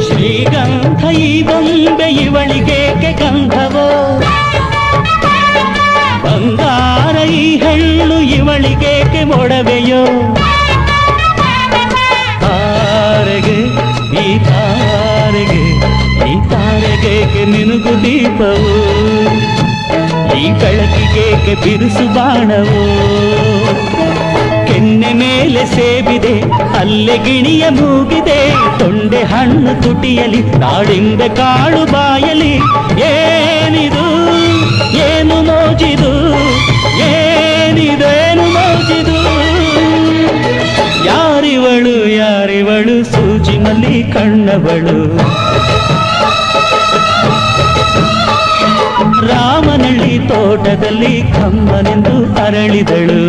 ಶ್ರೀಗಂಧ ಈ ಬೊಂಬೆ ಇವಳಿಗೇಕೆ ಗಂಧವೋ, ಬಂಗಾರ ಈ ಹೆಣ್ಣು ಇವಳಿಗೇಕೆ ಮೊಡವೆಯೋ. ತಾರೆಗೆ ಈ ತಾರೆಗೆ ಈ ತಾರೆಗೇಕೆ ಮಿನುಗು ದೀಪವು, ಈ ಬೆಳಕಿಗೇಕೆ ಬಿರುಸು ಬಾಣವೋ. ಕೆನ್ನೆ ಮೇಲೆ ಸೇಬಿದೆ ಅಲ್ಲೆ ಗಿಣಿಯ ಮೂಗಿದೆ, ತೊಂಡೆ ಹಣ್ಣು ತುಟಿಯಲಿ ದಾಳಿಂಬೆ ಕಾಳು ಬಾಯಲಿ. ಏನಿದು ಏನು ಮೋಜಿದು, ಏನಿದೇನು ಮೋಜಿದು. ಯಾರಿವಳು ಯಾರಿವಳು ಸೂಜಿ ಮಲ್ಲಿ ಕಣ್ಣವಳು, ರಾಮನಳ್ಳಿ ತೋಟದಲ್ಲಿ ಕಮ್ಮನೆಂದು ಅರಳಿದಳು.